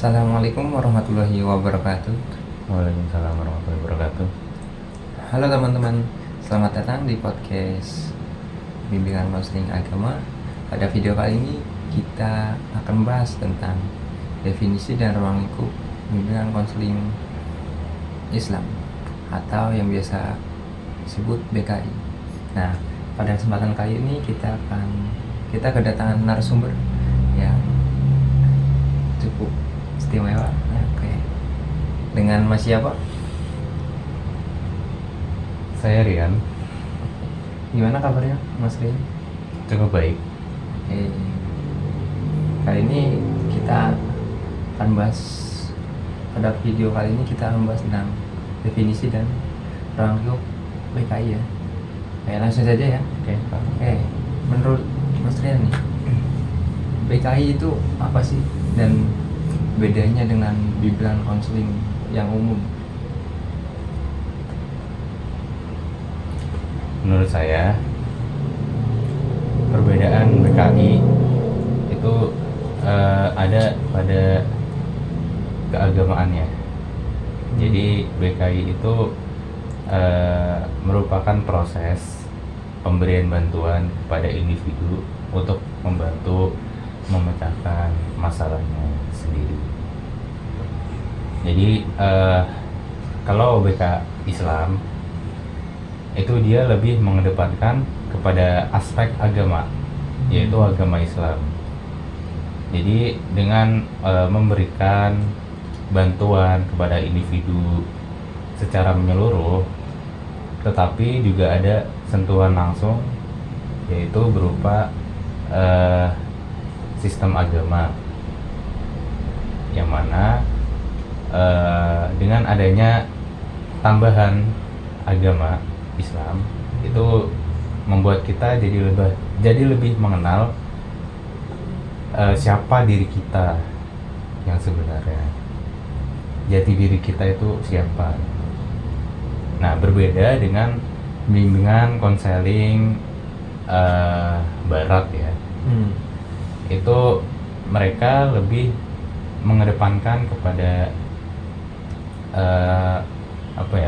Assalamualaikum warahmatullahi wabarakatuh. Waalaikumsalam warahmatullahi wabarakatuh. Halo teman-teman, selamat datang di podcast Bimbingan Konseling Agama. Pada video kali ini kita akan bahas tentang definisi dan ruang lingkup bimbingan konseling Islam atau yang biasa disebut BKI. Nah, pada kesempatan kali ini kita kedatangan narasumber yang cukup istimewa. Oke. Dengan Mas siapa? Saya Rian, Gimana kabarnya Mas Rian? cukup baik. Oke. Kali ini kita akan bahas, pada video kali ini kita akan bahas tentang definisi dan ruang lingkup BKI ya. Oke, langsung saja ya. Oke, menurut Mas Rian nih, BKI itu apa sih dan bedanya dengan bimbingan konseling yang umum? Menurut saya, perbedaan BKI itu ada pada keagamaannya. Jadi BKI itu merupakan proses pemberian bantuan kepada individu untuk membantu memecahkan masalahnya sendiri. Jadi kalau BK Islam itu dia lebih mengedepankan kepada aspek agama, yaitu agama Islam. Jadi dengan memberikan bantuan kepada individu secara menyeluruh, tetapi juga ada sentuhan langsung, yaitu berupa sistem agama, yang mana dengan adanya tambahan agama Islam itu membuat kita jadi lebih mengenal siapa diri kita yang sebenarnya, jati diri kita itu siapa. Nah, berbeda dengan bimbingan konseling barat ya, itu mereka lebih mengedepankan kepada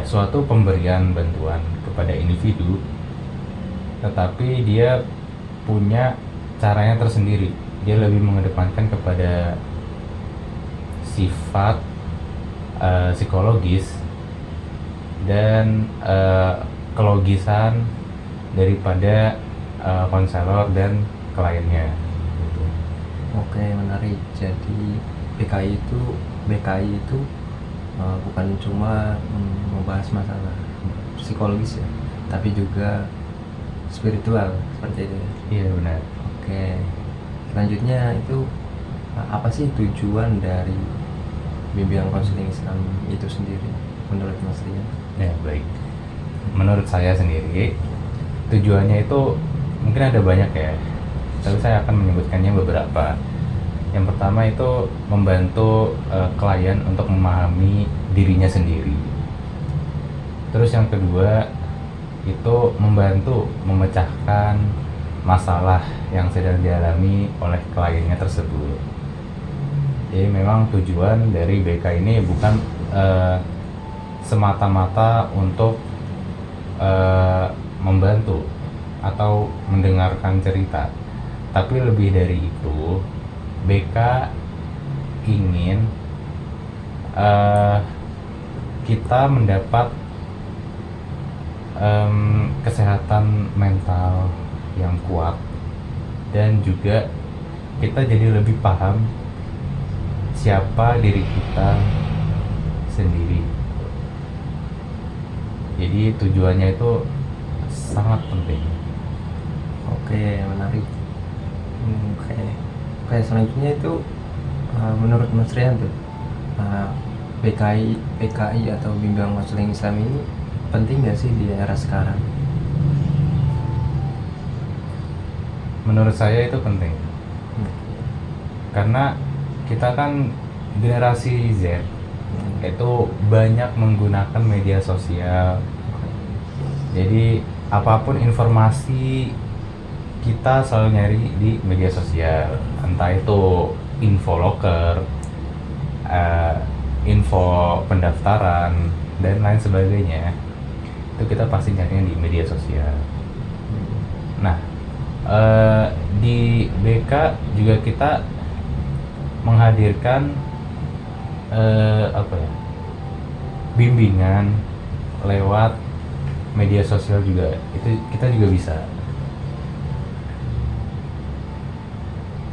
suatu pemberian bantuan kepada individu, tetapi dia punya caranya tersendiri. Dia lebih mengedepankan kepada sifat psikologis dan kelogisan daripada konselor dan kliennya gitu. Oke, menarik. Jadi BKI itu bukan cuma membahas masalah psikologis ya, tapi juga spiritual seperti itu ya. Iya, benar. Oke. Selanjutnya itu apa sih tujuan dari bimbingan konseling Islam itu sendiri menurut Mas Rian? Ya, baik. Menurut saya sendiri, tujuannya itu mungkin ada banyak ya, tapi saya akan menyebutkannya beberapa. Yang pertama itu membantu klien untuk memahami dirinya sendiri. Terus yang kedua itu membantu memecahkan masalah yang sedang dialami oleh kliennya tersebut. Jadi memang tujuan dari BK ini bukan semata-mata untuk membantu atau mendengarkan cerita, tapi lebih dari itu, BK ingin kita mendapat kesehatan mental yang kuat, dan juga kita jadi lebih paham siapa diri kita sendiri. Jadi tujuannya itu sangat penting. Oke, menarik. Oke, selanjutnya itu menurut Mas Rian tuh BKI atau bimbingan konseling Islam ini penting nggak sih di era sekarang? Menurut saya itu penting, karena kita kan generasi Z itu banyak menggunakan media sosial. Jadi apapun informasi kita selalu nyari di media sosial, entah itu infoloker, eh, info pendaftaran dan lain sebagainya, itu kita pasti carinya di media sosial. Nah, di BK juga kita menghadirkan apa ya, bimbingan lewat media sosial juga, itu kita juga bisa.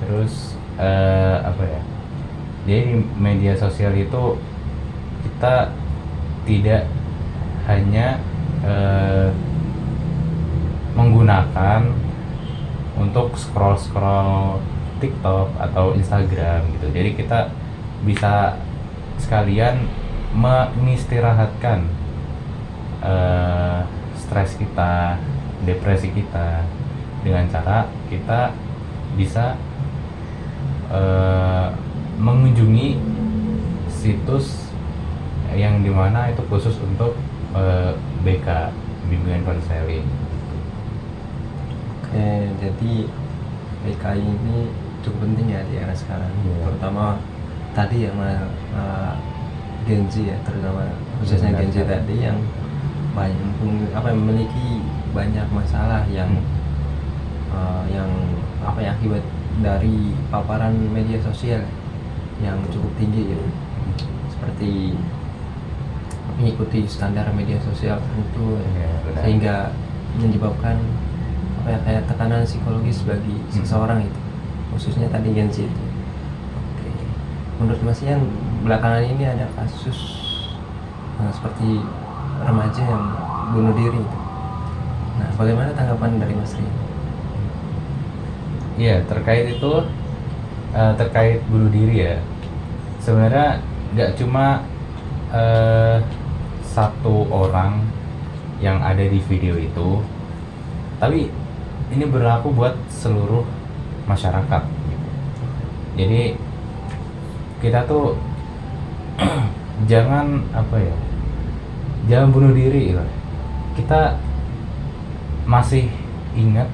Terus apa ya, jadi di media sosial itu kita tidak hanya menggunakan untuk scroll TikTok atau Instagram gitu. Jadi kita bisa sekalian mengistirahatkan stres kita, depresi kita, dengan cara kita bisa mengunjungi situs yang dimana itu khusus untuk BK, bimbingan konseling. Oke, jadi BK ini cukup penting ya di era sekarang, Iya. terutama tadi yang Gen Z ya, terutama khususnya Gen Z tadi yang banyak memiliki banyak masalah yang akibat dari paparan media sosial yang cukup tinggi ya, seperti mengikuti standar media sosial tertentu Iya, benar. sehingga menyebabkan kayak tekanan psikologis bagi seseorang itu, khususnya tadi Gen Z itu. Oke. Menurut Mas Ian, belakangan ini ada kasus seperti remaja yang bunuh diri itu. Nah, bagaimana tanggapan dari Mas Rian? Iya, terkait itu, terkait bunuh diri ya, sebenarnya nggak cuma satu orang yang ada di video itu, tapi ini berlaku buat seluruh masyarakat gitu. Jadi kita tuh jangan bunuh diri gitu. Kita masih ingat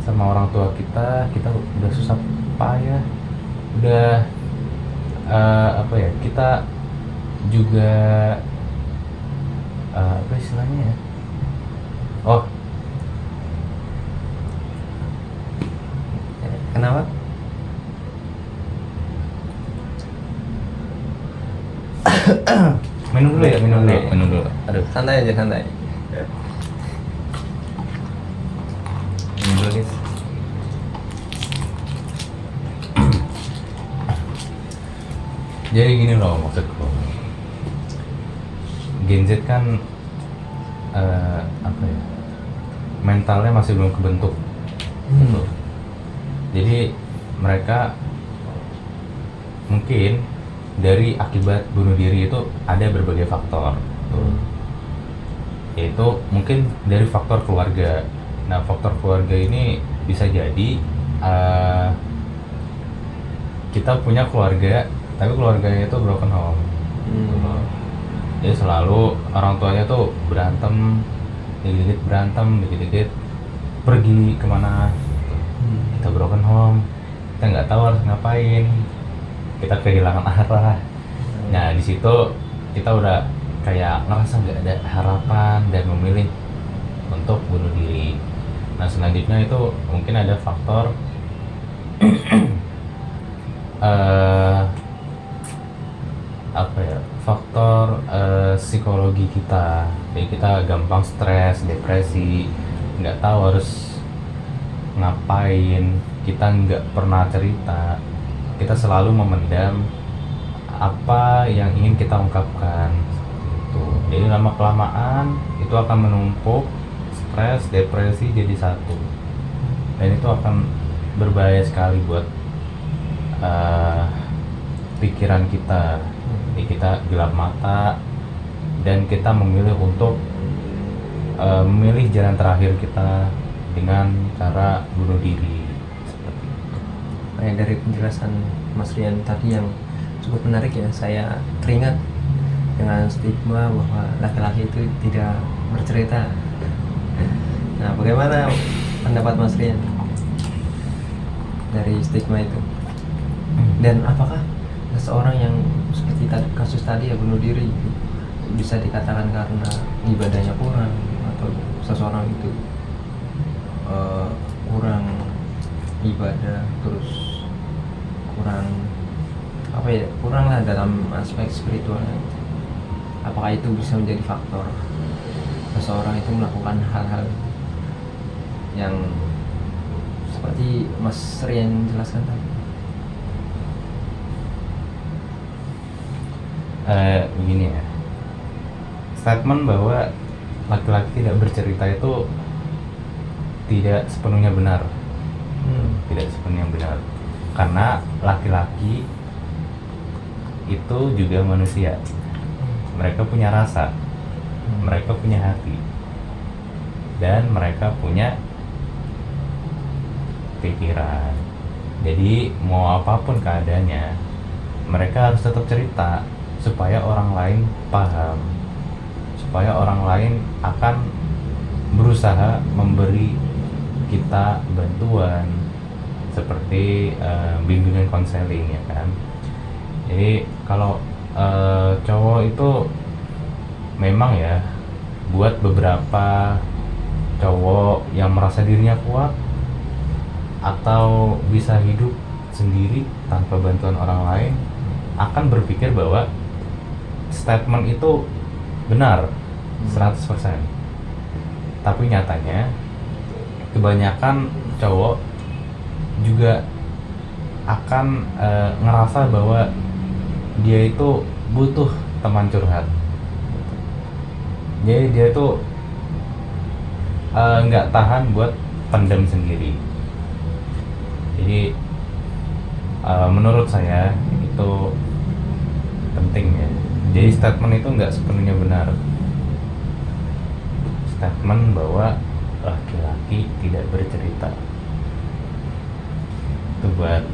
sama orang tua kita udah susah payah, udah kita juga apa istilahnya ya, Kenapa? minum dulu. Aduh, Santai aja, santai. minum dulu guys. Jadi gini loh maksudku, Gen Z kan mentalnya masih belum kebentuk gitu. Jadi mereka mungkin dari akibat bunuh diri itu ada berbagai faktor tuh. Yaitu mungkin dari faktor keluarga. Nah, faktor keluarga ini bisa jadi kita punya keluarga tapi keluarganya itu broken home gitu loh. Jadi selalu orang tuanya tuh berantem, dikit-dikit pergi kemana gitu. Kita broken home, kita nggak tahu harus ngapain, kita kehilangan arah. Nah, di situ kita udah kayak ngerasa nggak ada harapan dan memilih untuk bunuh diri. Nah, selanjutnya itu mungkin ada faktor faktor psikologi kita. Jadi kita gampang stres, depresi, nggak tahu harus ngapain, kita nggak pernah cerita, kita selalu memendam apa yang ingin kita ungkapkan gitu. Jadi lama kelamaan itu akan menumpuk, stres, depresi jadi satu, dan itu akan berbahaya sekali buat pikiran kita. Jadi kita gelap mata dan kita memilih untuk memilih jalan terakhir kita dengan cara bunuh diri seperti itu. Dari penjelasan Mas Rian tadi yang cukup menarik ya, saya teringat dengan stigma bahwa laki-laki itu tidak bercerita. Nah, bagaimana pendapat Mas Rian dari stigma itu? Dan apakah seseorang yang seperti seperti kasus tadi ya, bunuh diri gitu. Bisa dikatakan karena ibadahnya kurang, atau seseorang itu kurang ibadah, terus kurang lah dalam aspek spiritualnya. Apakah itu bisa menjadi faktor seseorang itu melakukan hal-hal yang seperti Mas Rian jelaskan tadi? Begini ya, statement bahwa laki-laki tidak bercerita itu tidak sepenuhnya benar. Tidak sepenuhnya benar, karena laki-laki itu juga manusia. Mereka punya rasa, mereka punya hati, dan mereka punya pikiran. Jadi mau apapun keadaannya, mereka harus tetap cerita supaya orang lain paham, supaya orang lain akan berusaha memberi kita bantuan seperti bimbingan konseling, ya kan. Jadi kalau cowok itu memang ya, buat beberapa cowok yang merasa dirinya kuat atau bisa hidup sendiri tanpa bantuan orang lain, akan berpikir bahwa statement itu benar 100%. Tapi nyatanya kebanyakan cowok juga akan ngerasa bahwa dia itu butuh teman curhat. Jadi dia itu nggak tahan buat pendam sendiri. Jadi menurut saya itu penting ya. Jadi statement itu nggak sepenuhnya benar. Statement bahwa laki-laki tidak bercerita itu buat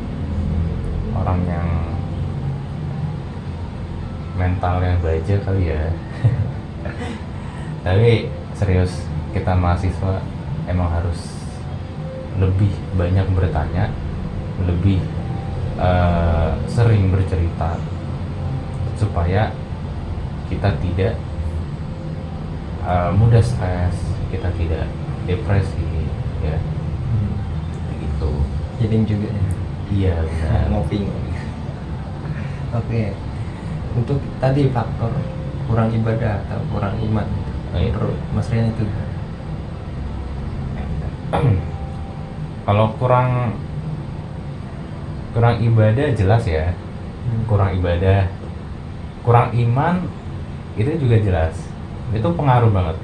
orang yang mentalnya baja kali ya. Tapi serius, kita mahasiswa emang harus lebih banyak bertanya, lebih sering bercerita, supaya kita tidak mudah stres, kita tidak depresi, ya. Begitu. Healing juga ya. Iya, benar. Ngopi. Oke. Untuk tadi faktor kurang ibadah atau kurang iman, menurut Mas Rian itu kalau kurang ibadah jelas ya. Kurang ibadah, kurang iman itu juga jelas. Itu pengaruh banget.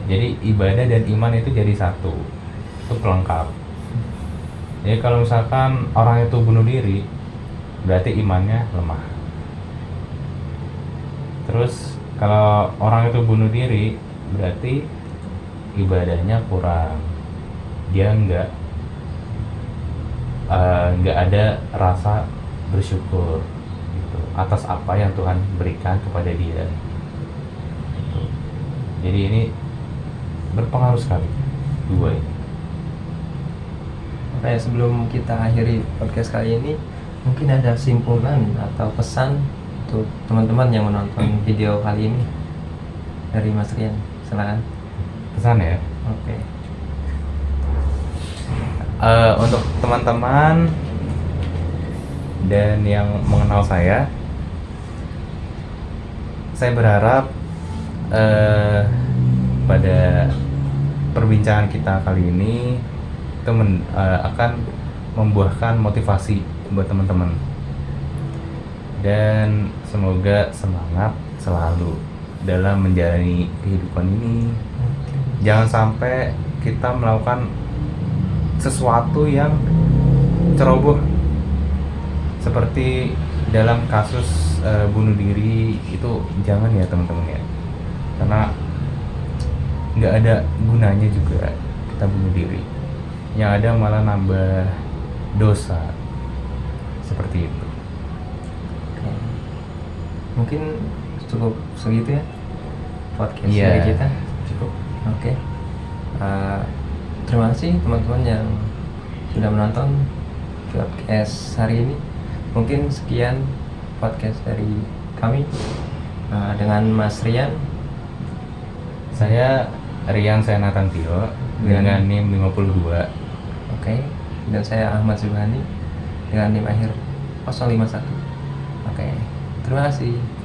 Jadi ibadah dan iman itu jadi satu, itu pelengkap. Jadi kalau misalkan orang itu bunuh diri, berarti imannya lemah. Terus kalau orang itu bunuh diri, berarti ibadahnya kurang. Dia nggak ada rasa bersyukur gitu, atas apa yang Tuhan berikan kepada dia gitu. Jadi ini berpengaruh sekali, dua ini. Oke, sebelum kita akhiri podcast kali ini, mungkin ada simpulan atau pesan untuk teman-teman yang menonton video kali ini dari Mas Rian. Silakan. Pesan ya. Oke. Untuk teman-teman dan yang mengenal saya berharap pada perbincangan kita kali ini itu akan membuahkan motivasi buat teman-teman, dan semoga semangat selalu dalam menjalani kehidupan ini. Jangan sampai kita melakukan sesuatu yang ceroboh seperti dalam kasus bunuh diri itu. Jangan ya teman-teman ya, karena nggak ada gunanya juga kita bunuh diri, yang ada malah nambah dosa seperti itu. Oke. Mungkin cukup segitu ya podcast Iya, dari kita. cukup. Oke. Terima kasih teman-teman yang sudah menonton podcast hari ini. Mungkin sekian podcast dari kami dengan Mas Rian. Saya Rian Senatantio dengan NIM 52. Oke. Dan saya Ahmad Subhani dengan NIM akhir 051. Oke. Terima kasih.